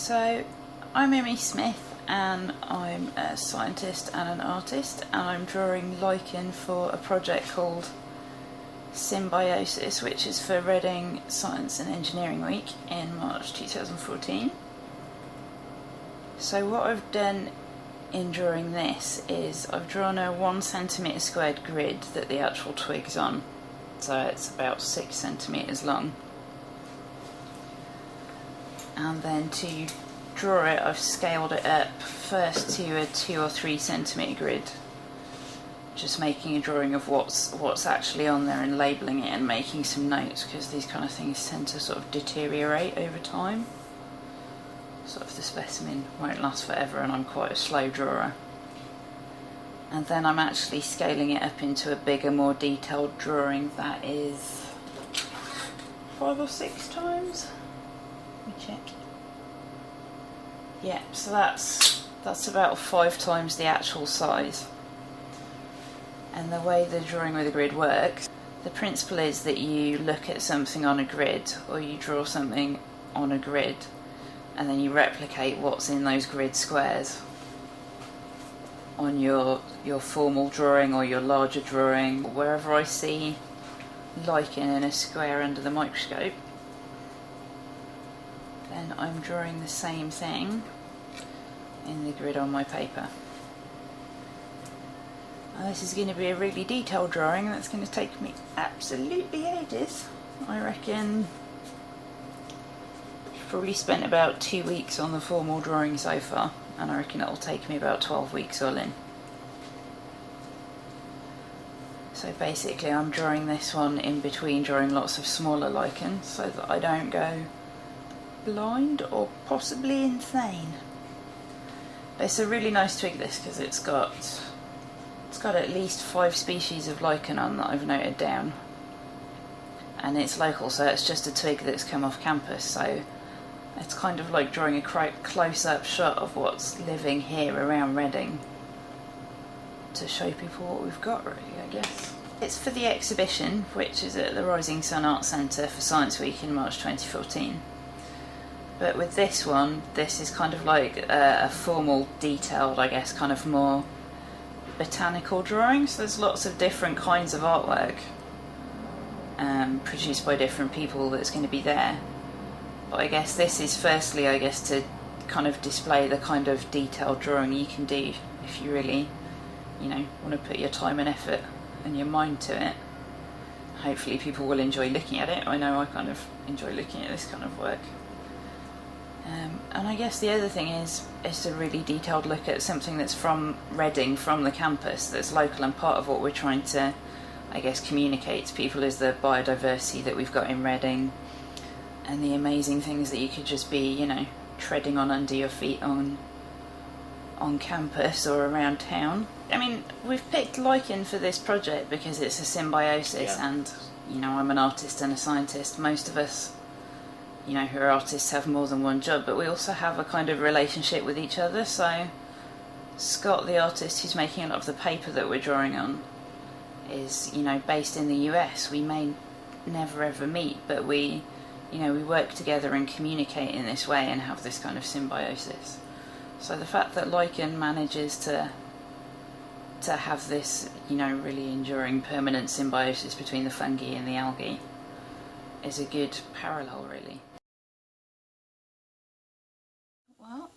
So, I'm Immy Smith and I'm a scientist and an artist, and I'm drawing lichen for a project called Symbiosis, which is for Reading Science and Engineering Week in March 2014. So what I've done in drawing this is I've drawn a 1 centimetre squared grid that the actual twig's on, so it's about 6 centimetres long. And then to draw it, I've scaled it up first to a 2 or 3 centimetre grid, just making a drawing of what's actually on there and labelling it and making some notes, because these kind of things tend to sort of deteriorate over time. Sort of the specimen won't last forever, and I'm quite a slow drawer. And then I'm actually scaling it up into a bigger, more detailed drawing that is 5 or 6 times. Let me check. Yeah, so that's about 5 times the actual size. And the way the drawing with a grid works, the principle is that you look at something on a grid, or you draw something on a grid, and then you replicate what's in those grid squares on your formal drawing or your larger drawing. Wherever I see lichen in a square under the microscope, then I'm drawing the same thing in the grid on my paper. Now this is going to be a really detailed drawing that's going to take me absolutely ages. I reckon I've probably spent about 2 weeks on the formal drawing so far, and I reckon it'll take me about 12 weeks all in. So basically I'm drawing this one in between drawing lots of smaller lichens so that I don't go blind or possibly insane. But it's a really nice twig, this, because it's got at least 5 species of lichen on that I've noted down, and it's local, so it's just a twig that's come off campus, so it's kind of like drawing a close-up shot of what's living here around Reading to show people what we've got, really, I guess. It's for the exhibition, which is at the Rising Sun Arts Centre for Science Week in March 2014. But with this one, this is kind of like a formal, detailed, I guess, kind of more botanical drawing. So there's lots of different kinds of artwork produced by different people that's going to be there. But I guess this is firstly, I guess, to kind of display the kind of detailed drawing you can do if you really, want to put your time and effort and your mind to it. Hopefully people will enjoy looking at it. I know I kind of enjoy looking at this kind of work. And I guess the other thing is it's a really detailed look at something that's from Reading, from the campus, that's local, and part of what we're trying to, I guess, communicate to people is the biodiversity that we've got in Reading and the amazing things that you could just be, treading on under your feet on campus or around town. I mean, we've picked lichen for this project because it's a symbiosis, and, I'm an artist and a scientist. Most of us, who are artists, have more than one job, but we also have a kind of relationship with each other. So Scott, the artist who's making a lot of the paper that we're drawing on, is, based in the US. We may never ever meet, but we work together and communicate in this way and have this kind of symbiosis. So the fact that lichen manages to have this, really enduring, permanent symbiosis between the fungi and the algae is a good parallel, really. Well,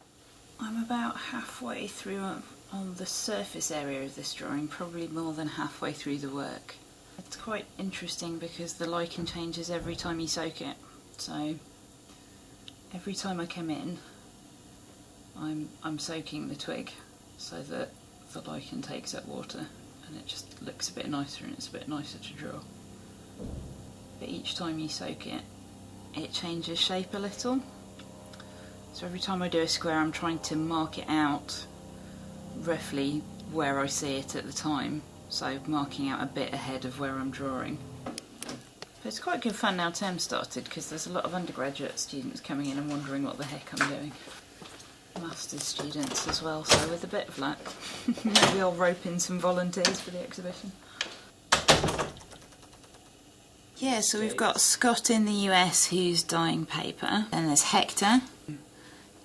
I'm about halfway through on the surface area of this drawing, probably more than halfway through the work. It's quite interesting because the lichen changes every time you soak it. So every time I come in, I'm soaking the twig so that the lichen takes up water, and it just looks a bit nicer and it's a bit nicer to draw. But each time you soak it, it changes shape a little. So every time I do a square, I'm trying to mark it out roughly where I see it at the time, so marking out a bit ahead of where I'm drawing. But it's quite good fun now term started, because there's a lot of undergraduate students coming in and wondering what the heck I'm doing. Master's students as well, so with a bit of luck, maybe I'll rope in some volunteers for the exhibition. Yeah, so we've got Scott in the US who's dyeing paper, and there's Hector,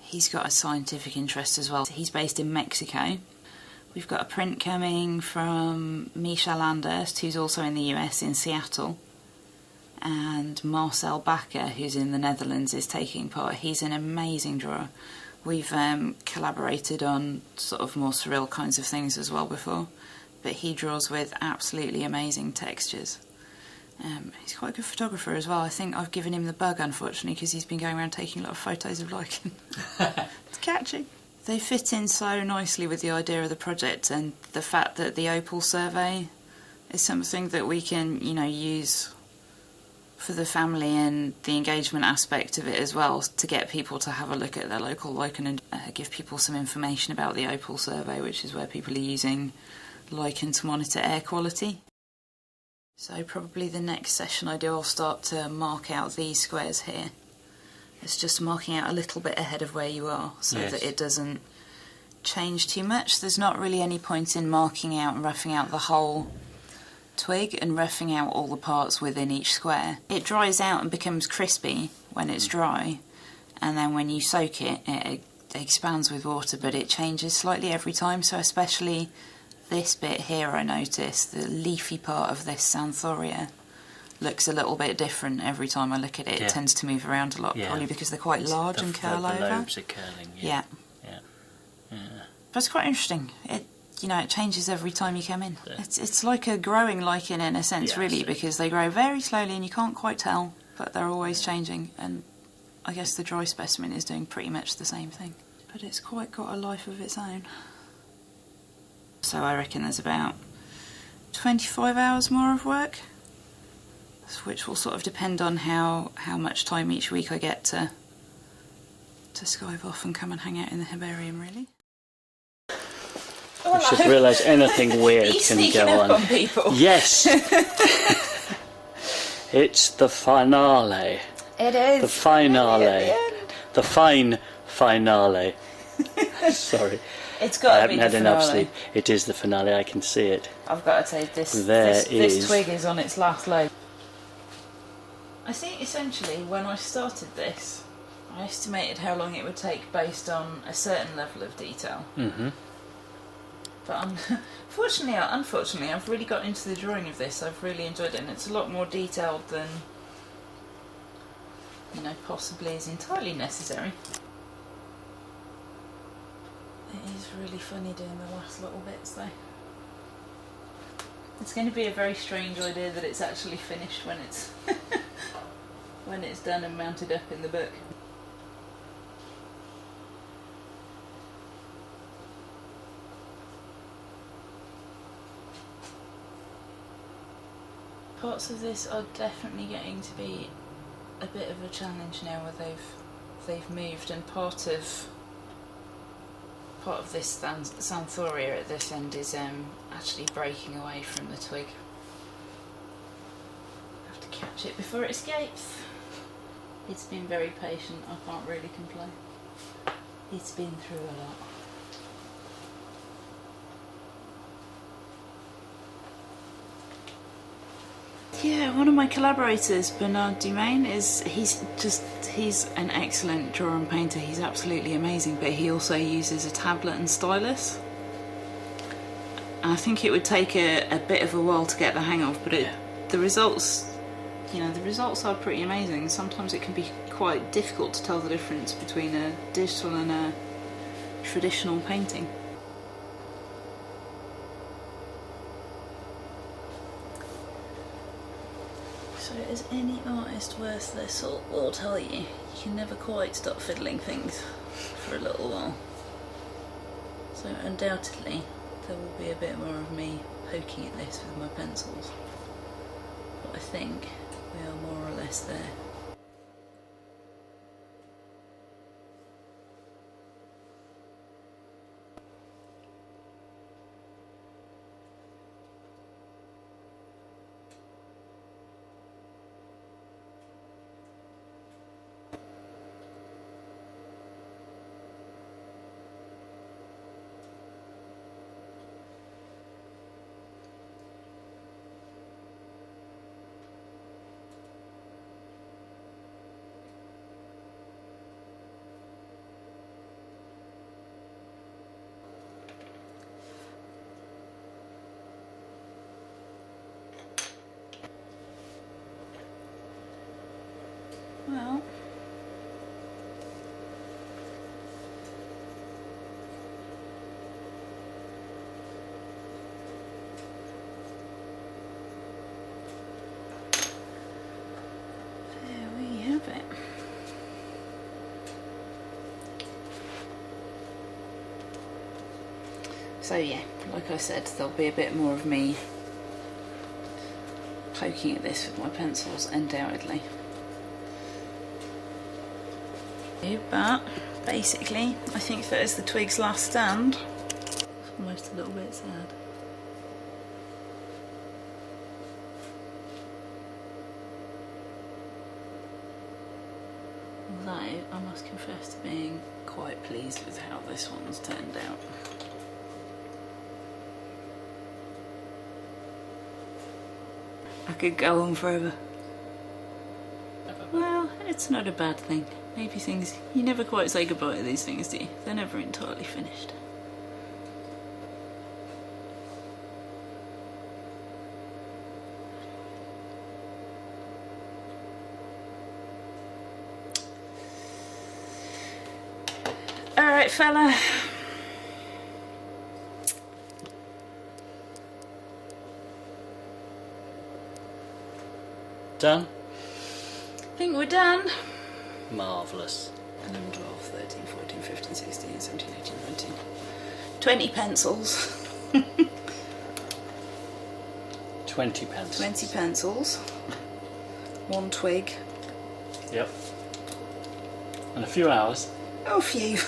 he's got a scientific interest as well. He's based in Mexico. We've got a print coming from Michel Landers, who's also in the US, in Seattle. And Marcel Bakker, who's in the Netherlands, is taking part. He's an amazing drawer. We've collaborated on sort of more surreal kinds of things as well before, but he draws with absolutely amazing textures. He's quite a good photographer as well. I think I've given him the bug, unfortunately, because he's been going around taking a lot of photos of lichen. It's catchy. They fit in so nicely with the idea of the project, and the fact that the opal survey is something that we can, you know, use for the family and the engagement aspect of it as well, to get people to have a look at their local lichen and give people some information about the opal survey, which is where people are using lichen to monitor air quality. So probably the next session I do, I'll start to mark out these squares here. It's just marking out a little bit ahead of where you are, so that it doesn't change too much. There's not really any point in marking out and roughing out the whole twig and roughing out all the parts within each square. It dries out and becomes crispy when it's dry, and then when you soak it, it expands with water, but it changes slightly every time. So especially this bit here, I noticed the leafy part of this Xanthoria looks a little bit different every time I look at it. It tends to move around a lot, probably because they're quite large and curl over. The lobes are curling. Yeah. But it's quite interesting. You know, it changes every time you come in. It's like a growing lichen in a sense, really, because they grow very slowly and you can't quite tell, but they're always changing. And I guess the dry specimen is doing pretty much the same thing. But it's quite got a life of its own. So I reckon there's about 25 hours more of work, which will sort of depend on how much time each week I get to skive off and come and hang out in the herbarium, really. You should realise anything weird can go on. People? Yes! It's the finale. It is. The finale. The fine finale. Sorry. It's got to be the finale. I haven't had enough sleep. It is the finale, I can see it. I've got to say, this twig is on its last leg. I think essentially when I started this, I estimated how long it would take based on a certain level of detail. Mm-hmm. But unfortunately, I've really got into the drawing of this. I've really enjoyed it, and it's a lot more detailed than, you know, possibly is entirely necessary. It is really funny doing the last little bits, though. It's going to be a very strange idea that it's actually finished when it's when it's done and mounted up in the book. Parts of this are definitely getting to be a bit of a challenge now, where they've moved, and part of this Xanthoria at this end is actually breaking away from the twig. I have to catch it before it escapes. It's been very patient, I can't really complain. It's been through a lot. Yeah, one of my collaborators, Bernard Dumaine, he's an excellent drawer and painter. He's absolutely amazing, but he also uses a tablet and stylus. And I think it would take a bit of a while to get the hang of, but the results, you know, the results are pretty amazing. Sometimes it can be quite difficult to tell the difference between a digital and a traditional painting. So as any artist worth their salt will tell you, you can never quite stop fiddling things for a little while. So undoubtedly there will be a bit more of me poking at this with my pencils, but I think we are more or less there. So yeah, like I said, there'll be a bit more of me poking at this with my pencils, undoubtedly. But basically, I think that is the twig's last stand. It's almost a little bit sad. Although, I must confess to being quite pleased with how this one's turned out. I could go on forever. Well, it's not a bad thing. Maybe things, you never quite say goodbye to these things, do you? They're never entirely finished. Alright, fella. Done? I think we're done. Marvellous. 11, 12, 13, 14, 15, 16, 17, 18, 19. 20 pencils. 20 pencils. 20 pencils. 1 twig. Yep. And a few hours. Oh, phew.